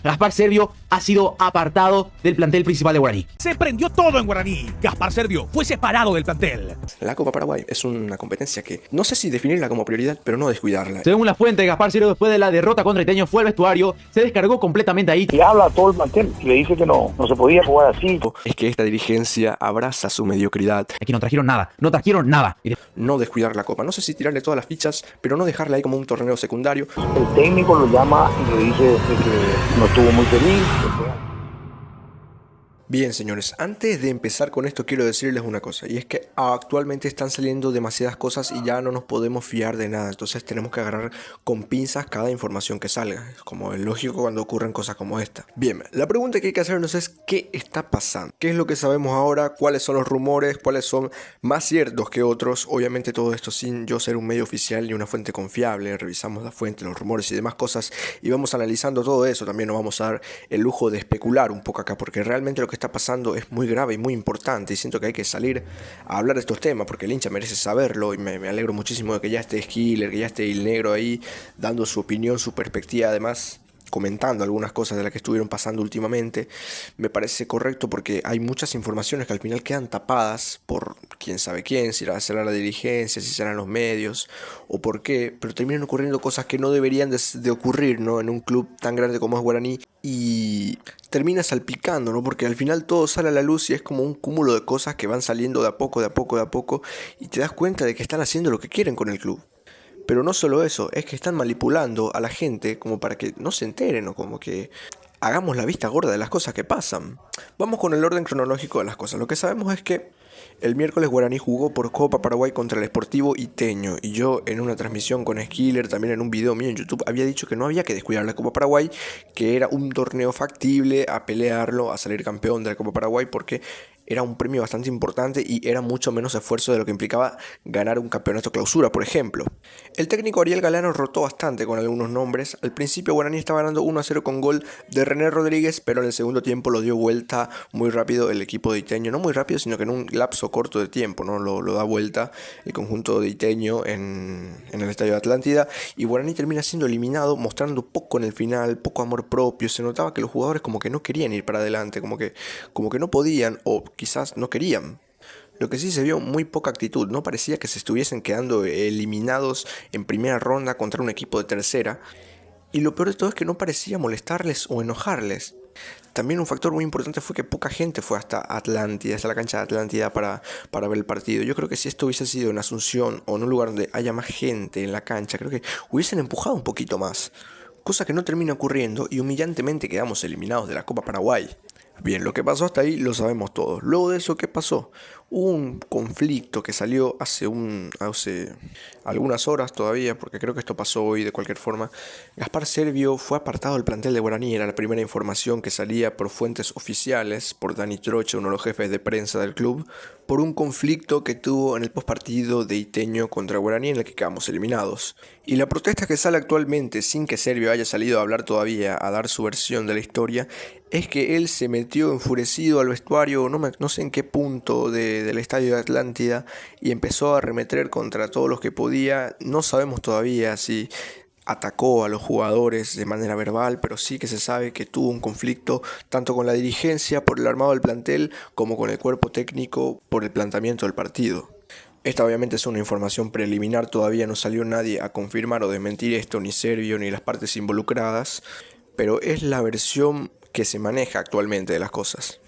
Gaspar Servio ha sido apartado del plantel principal de Guaraní. Se prendió todo en Guaraní. Gaspar Servio fue separado del plantel. La Copa Paraguay es una competencia que no sé si definirla como prioridad, pero no descuidarla. Según la fuente, Gaspar Servio después de la derrota contra Iteño fue al vestuario, se descargó completamente ahí. Le habla a todo el plantel, le dice que no se podía jugar así. Es que esta dirigencia abraza su mediocridad. Aquí no trajeron nada, no trajeron nada. No descuidar la Copa, no sé si tirarle todas las fichas, pero no dejarla ahí como un torneo secundario. El técnico lo llama y le dice que no estuvo muy feliz. Bien, señores, antes de empezar con esto quiero decirles una cosa, y es que actualmente están saliendo demasiadas cosas y ya no nos podemos fiar de nada, entonces tenemos que agarrar con pinzas cada información que salga, como es lógico cuando ocurren cosas como esta. Bien, la pregunta que hay que hacernos es ¿qué está pasando? ¿Qué es lo que sabemos ahora? ¿Cuáles son los rumores? ¿Cuáles son más ciertos que otros? Obviamente todo esto sin yo ser un medio oficial ni una fuente confiable, revisamos la fuente, los rumores y demás cosas y vamos analizando todo eso, también nos vamos a dar el lujo de especular un poco acá, porque realmente lo que está pasando es muy grave y muy importante y siento que hay que salir a hablar de estos temas porque el hincha merece saberlo y me alegro muchísimo de que ya esté Skiller, que ya esté el negro ahí dando su opinión, su perspectiva, además comentando algunas cosas de las que estuvieron pasando últimamente. Me parece correcto porque hay muchas informaciones que al final quedan tapadas por quién sabe quién, si será la dirigencia, si serán los medios o por qué, pero terminan ocurriendo cosas que no deberían de ocurrir, ¿no? En un club tan grande como es Guaraní y termina salpicando, ¿no? Porque al final todo sale a la luz y es como un cúmulo de cosas que van saliendo de a poco, de a poco, de a poco y te das cuenta de que están haciendo lo que quieren con el club. Pero no solo eso, es que están manipulando a la gente como para que no se enteren o como que hagamos la vista gorda de las cosas que pasan. Vamos con el orden cronológico de las cosas. Lo que sabemos es que el miércoles Guaraní jugó por Copa Paraguay contra el Sportivo Iteño y yo en una transmisión con Skiller, también en un video mío en YouTube, había dicho que no había que descuidar la Copa Paraguay, que era un torneo factible a pelearlo, a salir campeón de la Copa Paraguay porque era un premio bastante importante y era mucho menos esfuerzo de lo que implicaba ganar un campeonato clausura, por ejemplo. El técnico Ariel Galano rotó bastante con algunos nombres. Al principio Guaraní estaba ganando 1-0 con gol de René Rodríguez, pero en el segundo tiempo lo dio vuelta muy rápido el equipo de Iteño. No muy rápido, sino que en un lapso corto de tiempo, ¿no? Lo da vuelta el conjunto de Iteño en el Estadio de Atlántida y Guaraní termina siendo eliminado, mostrando poco en el final, poco amor propio. Se notaba que los jugadores como que no querían ir para adelante, como que no podían o quizás no querían. Lo que sí se vio muy poca actitud, no parecía que se estuviesen quedando eliminados en primera ronda contra un equipo de tercera. Y lo peor de todo es que no parecía molestarles o enojarles. También un factor muy importante fue que poca gente fue hasta Atlántida, hasta la cancha de Atlántida para ver el partido. Yo creo que si esto hubiese sido en Asunción o en un lugar donde haya más gente en la cancha, creo que hubiesen empujado un poquito más. Cosa que no termina ocurriendo y humillantemente quedamos eliminados de la Copa Paraguay. Bien, lo que pasó hasta ahí lo sabemos todos. Luego de eso, ¿qué pasó? Hubo un conflicto que salió hace algunas horas todavía, porque creo que esto pasó hoy de cualquier forma. Gaspar Servio fue apartado del plantel de Guaraní, era la primera información que salía por fuentes oficiales, por Dani Troche, uno de los jefes de prensa del club, por un conflicto que tuvo en el postpartido de Iteño contra Guaraní en el que quedamos eliminados. Y la protesta que sale actualmente, sin que Servio haya salido a hablar todavía, a dar su versión de la historia, es que él se metió enfurecido al vestuario, no sé en qué punto del estadio de Atlántida, y empezó a arremeter contra todos los que podía. No sabemos todavía si atacó a los jugadores de manera verbal, pero sí que se sabe que tuvo un conflicto tanto con la dirigencia por el armado del plantel como con el cuerpo técnico por el planteamiento del partido. Esta obviamente es una información preliminar, todavía no salió nadie a confirmar o desmentir esto, ni Servio ni las partes involucradas, pero es la versión que se maneja actualmente de las cosas.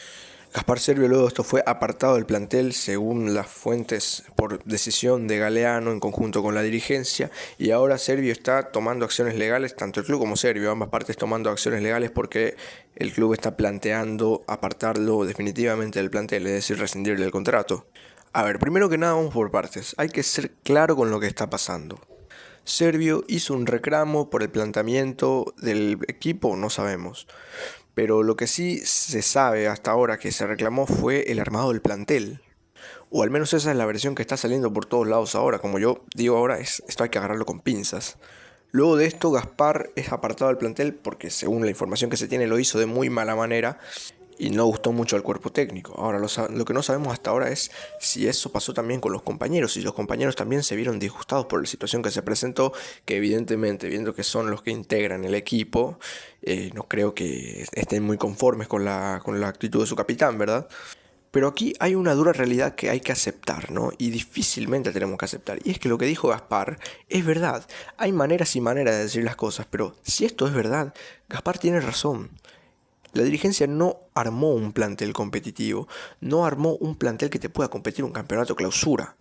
Gaspar Servio luego de esto fue apartado del plantel según las fuentes por decisión de Galeano en conjunto con la dirigencia y ahora Servio está tomando acciones legales, tanto el club como Servio, ambas partes tomando acciones legales porque el club está planteando apartarlo definitivamente del plantel, es decir, rescindirle el contrato. A ver, primero que nada vamos por partes, hay que ser claro con lo que está pasando. Servio hizo un reclamo por el planteamiento del equipo, no sabemos. Pero lo que sí se sabe hasta ahora que se reclamó fue el armado del plantel. O al menos esa es la versión que está saliendo por todos lados ahora. Como yo digo ahora, esto hay que agarrarlo con pinzas. Luego de esto, Gaspar es apartado del plantel porque según la información que se tiene lo hizo de muy mala manera. y no gustó mucho al cuerpo técnico. Ahora, lo que no sabemos hasta ahora es si eso pasó también con los compañeros, si los compañeros también se vieron disgustados por la situación que se presentó, que evidentemente, viendo que son los que integran el equipo, no creo que estén muy conformes con la actitud de su capitán, ¿verdad? Pero aquí hay una dura realidad que hay que aceptar, ¿no? Y difícilmente tenemos que aceptar. Y es que lo que dijo Gaspar es verdad. Hay maneras y maneras de decir las cosas, pero si esto es verdad, Gaspar tiene razón. La dirigencia no armó un plantel competitivo, no armó un plantel que te pueda competir un campeonato clausura.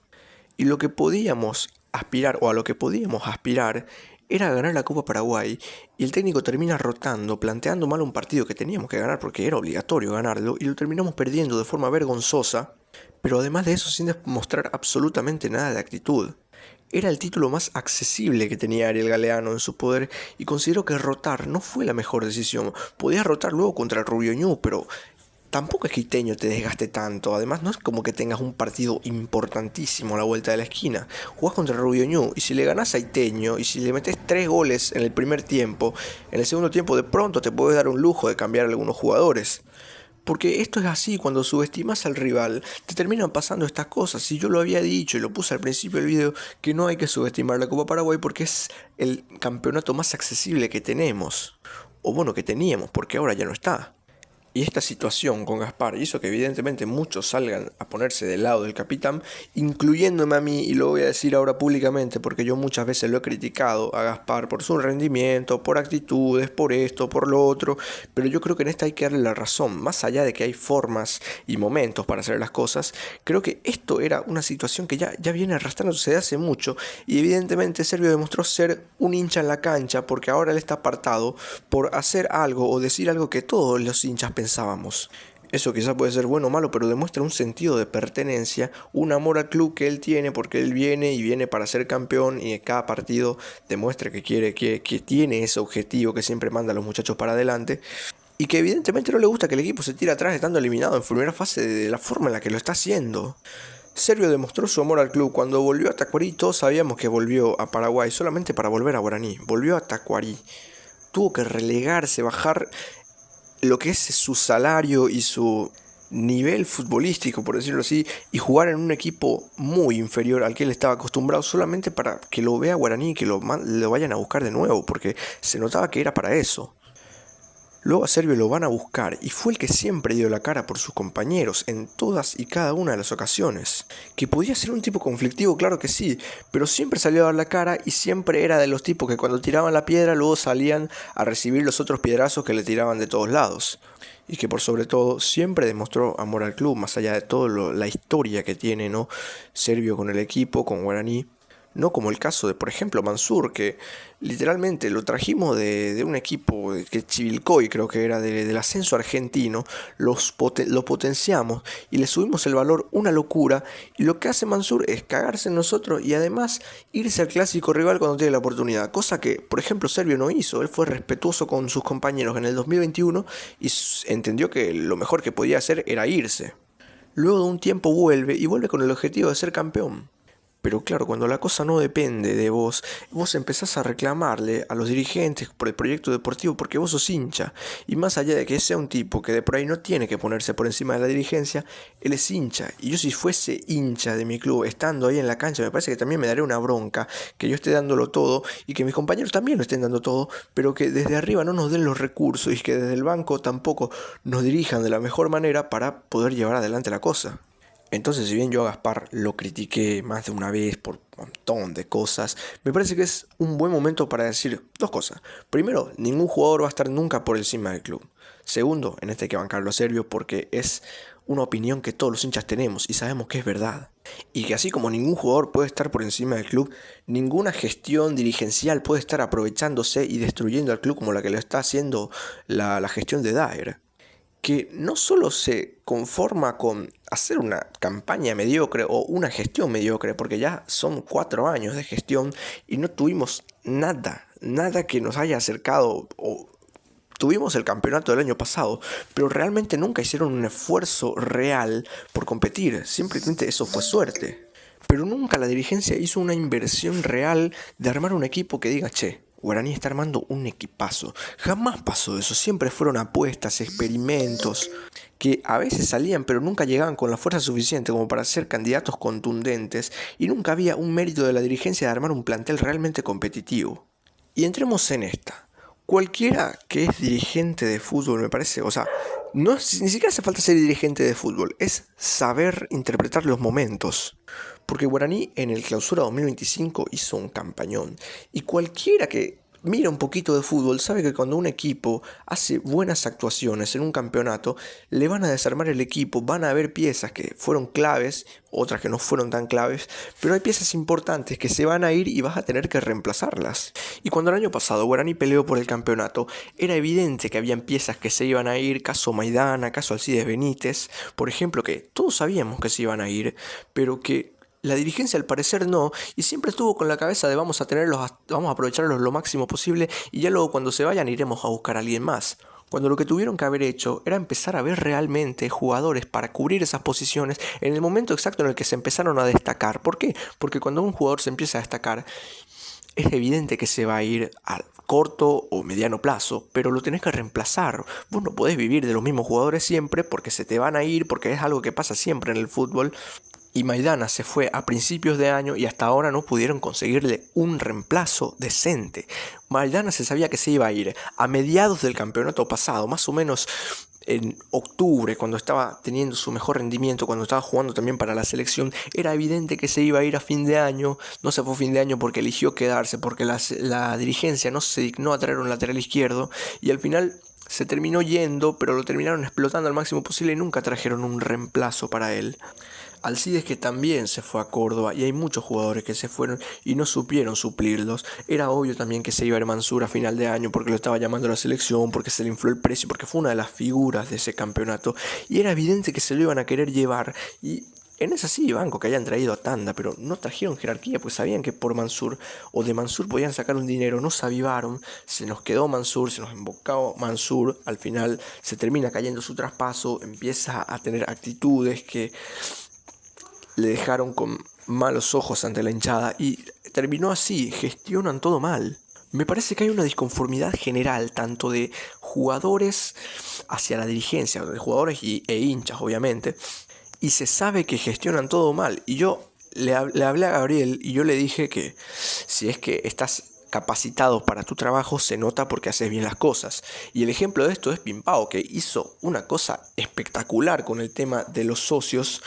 Y lo que podíamos aspirar, o a lo que podíamos aspirar, era ganar la Copa Paraguay, y el técnico termina rotando, planteando mal un partido que teníamos que ganar porque era obligatorio ganarlo, y lo terminamos perdiendo de forma vergonzosa, pero además de eso sin demostrar absolutamente nada de actitud. Era el título más accesible que tenía Ariel Galeano en su poder y considero que rotar no fue la mejor decisión. Podías rotar luego contra el Rubio Ñu, pero tampoco es que Iteño te desgaste tanto. Además no es como que tengas un partido importantísimo a la vuelta de la esquina. Jugás contra el Rubio Ñu y si le ganás a Iteño y si le metes 3 goles en el primer tiempo, en el segundo tiempo de pronto te puedes dar un lujo de cambiar a algunos jugadores. Porque esto es así, cuando subestimas al rival, te terminan pasando estas cosas. Y yo lo había dicho y lo puse al principio del video, que no hay que subestimar la Copa Paraguay porque es el campeonato más accesible que tenemos. O bueno, que teníamos, porque ahora ya no está. Y esta situación con Gaspar hizo que evidentemente muchos salgan a ponerse del lado del capitán, incluyéndome a mí, y lo voy a decir ahora públicamente porque yo muchas veces lo he criticado a Gaspar por su rendimiento, por actitudes, por esto, por lo otro, pero yo creo que en esta hay que darle la razón. Más allá de que hay formas y momentos para hacer las cosas, creo que esto era una situación que ya viene arrastrándose de hace mucho, y evidentemente Servio demostró ser un hincha en la cancha porque ahora él está apartado por hacer algo o decir algo que todos los hinchas pensábamos. Eso quizás puede ser bueno o malo, pero demuestra un sentido de pertenencia, un amor al club que él tiene porque él viene para ser campeón y en cada partido demuestra que que tiene ese objetivo que siempre manda a los muchachos para adelante y que evidentemente no le gusta que el equipo se tire atrás estando eliminado en primera fase de la forma en la que lo está haciendo. Servio demostró su amor al club. Cuando volvió a Tacuarí todos sabíamos que volvió a Paraguay solamente para volver a Guaraní. Volvió a Tacuarí. Tuvo que relegarse, bajar lo que es su salario y su nivel futbolístico, por decirlo así, y jugar en un equipo muy inferior al que él estaba acostumbrado solamente para que lo vea Guaraní y que lo vayan a buscar de nuevo, porque se notaba que era para eso. Luego a Servio lo van a buscar y fue el que siempre dio la cara por sus compañeros en todas y cada una de las ocasiones. Que podía ser un tipo conflictivo, claro que sí, pero siempre salió a dar la cara y siempre era de los tipos que cuando tiraban la piedra luego salían a recibir los otros piedrazos que le tiraban de todos lados. Y que por sobre todo siempre demostró amor al club, más allá de toda la historia que tiene, ¿no? Servio con el equipo, con Guaraní. No como el caso de, por ejemplo, Mansur, que literalmente lo trajimos de un equipo que Chivilcoy, creo que era del ascenso argentino, lo potenciamos y le subimos el valor, una locura, y lo que hace Mansur es cagarse en nosotros y además irse al clásico rival cuando tiene la oportunidad, cosa que, por ejemplo, Servio no hizo. Él fue respetuoso con sus compañeros en el 2021 y entendió que lo mejor que podía hacer era irse. Luego de un tiempo vuelve con el objetivo de ser campeón. Pero claro, cuando la cosa no depende de vos, vos empezás a reclamarle a los dirigentes por el proyecto deportivo porque vos sos hincha. Y más allá de que sea un tipo que de por ahí no tiene que ponerse por encima de la dirigencia, él es hincha. Y yo si fuese hincha de mi club, estando ahí en la cancha, me parece que también me daría una bronca que yo esté dándolo todo y que mis compañeros también lo estén dando todo, pero que desde arriba no nos den los recursos y que desde el banco tampoco nos dirijan de la mejor manera para poder llevar adelante la cosa. Entonces, si bien yo a Gaspar lo critiqué más de una vez por un montón de cosas, me parece que es un buen momento para decir dos cosas. Primero, ningún jugador va a estar nunca por encima del club. Segundo, en este hay que bancarlo a Servio porque es una opinión que todos los hinchas tenemos y sabemos que es verdad. Y que así como ningún jugador puede estar por encima del club, ninguna gestión dirigencial puede estar aprovechándose y destruyendo al club como la que lo está haciendo la gestión de Daer. Que no solo se conforma con hacer una campaña mediocre o una gestión mediocre, porque ya son 4 años de gestión y no tuvimos nada que nos haya acercado, o tuvimos el campeonato del año pasado, pero realmente nunca hicieron un esfuerzo real por competir, simplemente eso fue suerte. Pero nunca la dirigencia hizo una inversión real de armar un equipo que diga, che, Guaraní está armando un equipazo. Jamás pasó eso, siempre fueron apuestas, experimentos, que a veces salían pero nunca llegaban con la fuerza suficiente como para ser candidatos contundentes y nunca había un mérito de la dirigencia de armar un plantel realmente competitivo. Y entremos en esta. Cualquiera que es dirigente de fútbol, me parece, o sea, ni siquiera hace falta ser dirigente de fútbol, es saber interpretar los momentos. Porque Guaraní en el Clausura 2025 hizo un campañón. Y cualquiera que mira un poquito de fútbol sabe que cuando un equipo hace buenas actuaciones en un campeonato, le van a desarmar el equipo, van a haber piezas que fueron claves, otras que no fueron tan claves, pero hay piezas importantes que se van a ir y vas a tener que reemplazarlas. Y cuando el año pasado Guaraní peleó por el campeonato, era evidente que habían piezas que se iban a ir, caso Maidana, caso Alcides Benítez, por ejemplo, que todos sabíamos que se iban a ir, pero que la dirigencia al parecer no, y siempre estuvo con la cabeza de vamos a aprovecharlos lo máximo posible y ya luego cuando se vayan iremos a buscar a alguien más. Cuando lo que tuvieron que haber hecho era empezar a ver realmente jugadores para cubrir esas posiciones en el momento exacto en el que se empezaron a destacar. ¿Por qué? Porque cuando un jugador se empieza a destacar, es evidente que se va a ir a corto o mediano plazo, pero lo tenés que reemplazar. Vos no podés vivir de los mismos jugadores siempre porque se te van a ir, porque es algo que pasa siempre en el fútbol. Y Maidana se fue a principios de año y hasta ahora no pudieron conseguirle un reemplazo decente. Maidana se sabía que se iba a ir a mediados del campeonato pasado, más o menos en octubre, cuando estaba teniendo su mejor rendimiento, cuando estaba jugando también para la selección. Era evidente que se iba a ir a fin de año. No se fue a fin de año porque eligió quedarse, porque la dirigencia no se dignó a traer un lateral izquierdo y al final se terminó yendo, pero lo terminaron explotando al máximo posible y nunca trajeron un reemplazo para él. Alcides, que también se fue a Córdoba, y hay muchos jugadores que se fueron y no supieron suplirlos. Era obvio también que se iba a ir Mansur a final de año porque lo estaba llamando a la selección, porque se le infló el precio, porque fue una de las figuras de ese campeonato y era evidente que se lo iban a querer llevar. Y en esa sí, banco que hayan traído a Tanda, pero no trajeron jerarquía, pues sabían que por Mansur o de Mansur podían sacar un dinero, no se avivaron, se nos quedó Mansur, se nos embocó Mansur, al final se termina cayendo su traspaso, empieza a tener actitudes que le dejaron con malos ojos ante la hinchada y terminó así, gestionan todo mal. Me parece que hay una disconformidad general, tanto de jugadores hacia la dirigencia, de jugadores e hinchas obviamente, y se sabe que gestionan todo mal. Y yo le hablé a Gabriel y yo le dije que si es que estás capacitado para tu trabajo se nota porque haces bien las cosas. Y el ejemplo de esto es Pimpao, que hizo una cosa espectacular con el tema de los socios,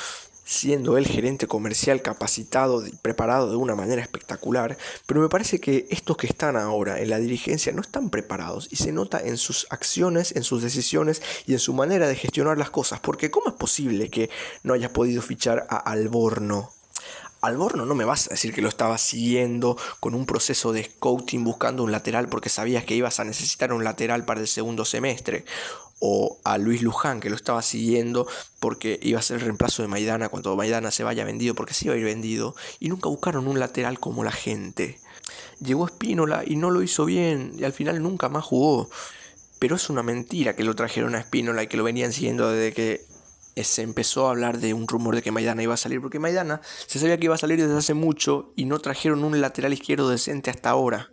siendo el gerente comercial capacitado y preparado de una manera espectacular, pero me parece que estos que están ahora en la dirigencia no están preparados y se nota en sus acciones, en sus decisiones y en su manera de gestionar las cosas, porque ¿cómo es posible que no hayas podido fichar a Alborno? Alborno no me vas a decir que lo estabas siguiendo con un proceso de scouting buscando un lateral porque sabías que ibas a necesitar un lateral para el segundo semestre. O a Luis Luján, que lo estaba siguiendo porque iba a ser el reemplazo de Maidana cuando Maidana se vaya vendido, porque se iba a ir vendido, y nunca buscaron un lateral como la gente. Llegó Spínola y no lo hizo bien, y al final nunca más jugó. Pero es una mentira que lo trajeron a Spínola y que lo venían siguiendo desde que se empezó a hablar de un rumor de que Maidana iba a salir, porque Maidana se sabía que iba a salir desde hace mucho y no trajeron un lateral izquierdo decente hasta ahora.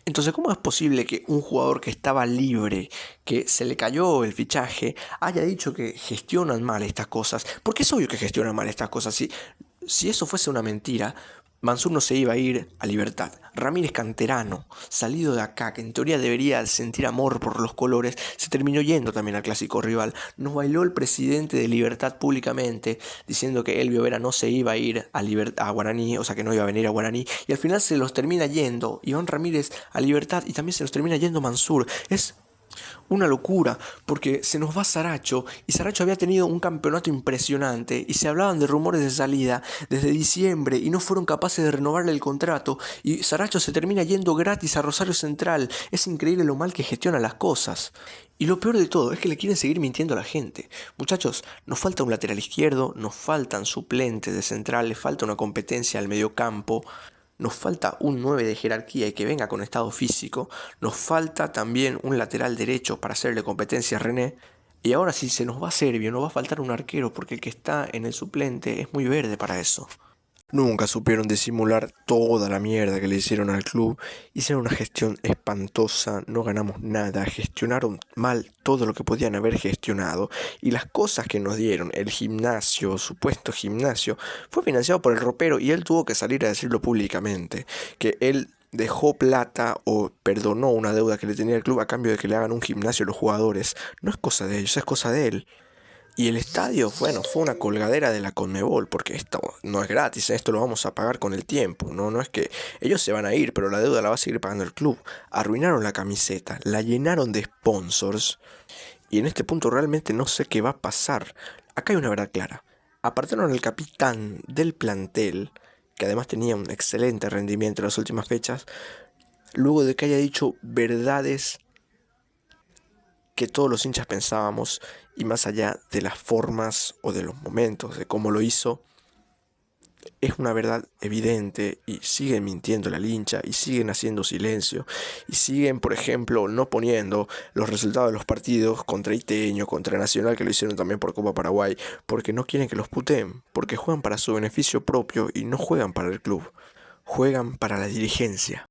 Entonces, ¿cómo es posible que un jugador que estaba libre, que se le cayó el fichaje, haya dicho que gestionan mal estas cosas? Porque es obvio que gestionan mal estas cosas. Si eso fuese una mentira, Mansur no se iba a ir a Libertad. Ramírez, canterano, salido de acá, que en teoría debería sentir amor por los colores, se terminó yendo también al clásico rival. Nos bailó el presidente de Libertad públicamente, diciendo que Elvio Vera no se iba a ir a Guaraní, o sea que no iba a venir a Guaraní, y al final se los termina yendo Iván Ramírez a Libertad y también se los termina yendo Mansur. Es una locura, porque se nos va Saracho, y Saracho había tenido un campeonato impresionante, y se hablaban de rumores de salida desde diciembre, y no fueron capaces de renovarle el contrato, y Saracho se termina yendo gratis a Rosario Central. Es increíble lo mal que gestiona las cosas. Y lo peor de todo es que le quieren seguir mintiendo a la gente. Muchachos, nos falta un lateral izquierdo, nos faltan suplentes de central, le falta una competencia al mediocampo. Nos falta un 9 de jerarquía y que venga con estado físico. Nos falta también un lateral derecho para hacerle competencia a René. Y ahora si se nos va Servio, nos va a faltar un arquero porque el que está en el suplente es muy verde para eso. Nunca supieron disimular toda la mierda que le hicieron al club. Hicieron una gestión espantosa, no ganamos nada, gestionaron mal todo lo que podían haber gestionado. Y las cosas que nos dieron, el gimnasio, supuesto gimnasio, fue financiado por el ropero y él tuvo que salir a decirlo públicamente. Que él dejó plata o perdonó una deuda que le tenía el club a cambio de que le hagan un gimnasio a los jugadores. No es cosa de ellos, es cosa de él. Y el estadio, bueno, fue una colgadera de la Conmebol, porque esto no es gratis, esto lo vamos a pagar con el tiempo, no es que ellos se van a ir, pero la deuda la va a seguir pagando el club. Arruinaron la camiseta, la llenaron de sponsors, y en este punto realmente no sé qué va a pasar. Acá hay una verdad clara. Apartaron al capitán del plantel, que además tenía un excelente rendimiento en las últimas fechas, luego de que haya dicho verdades que todos los hinchas pensábamos, y más allá de las formas o de los momentos de cómo lo hizo, es una verdad evidente y siguen mintiendo al hincha y siguen haciendo silencio y siguen, por ejemplo, no poniendo los resultados de los partidos contra Iteño, contra Nacional, que lo hicieron también por Copa Paraguay, porque no quieren que los puteen, porque juegan para su beneficio propio y no juegan para el club, juegan para la dirigencia.